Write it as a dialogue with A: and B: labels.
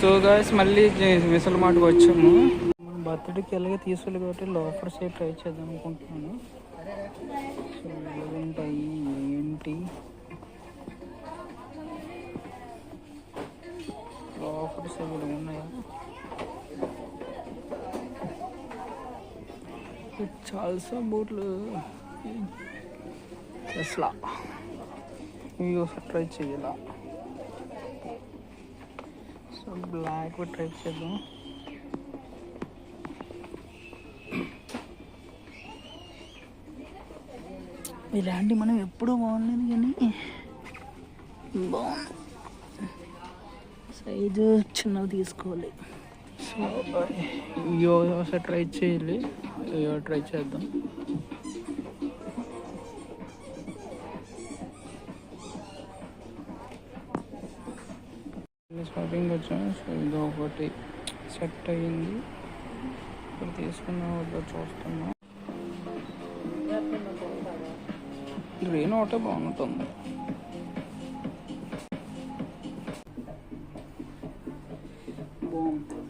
A: So guys మళ్ళీ missile మాటకు వచ్చాము. మనం బర్త్డేకి ఎలాగే తీసుకెళ్ళి కాబట్టి లోఫర్స్ ట్రై చేద్దాం అనుకుంటున్నాను. సో ఎలాగుంటాయి ఏంటి లోఫర్స్ ఏమైనా ఉన్నాయా? చాలా బూట్లు టెస్లా ఇవి ఒకసారి ట్రై చేయాల. సో బ్లాక్ ట్రై చేద్దాం. ఇలాంటి మనం ఎప్పుడూ బాగుండలేదు కానీ బాగుంది. సైజు చిన్నవి తీసుకోవాలి. సో ఇవో ఒకసారి ట్రై చేయాలి. ఇవో ట్రై చేద్దాం. షాపింగ్ వచ్చాము. సో ఇది ఒకటి సెట్ అయ్యింది. ఇప్పుడు తీసుకున్నా వద్దా చూస్తున్నాం. గ్రీన్ ఒకటే బాగుంటుంది. బాగుంది.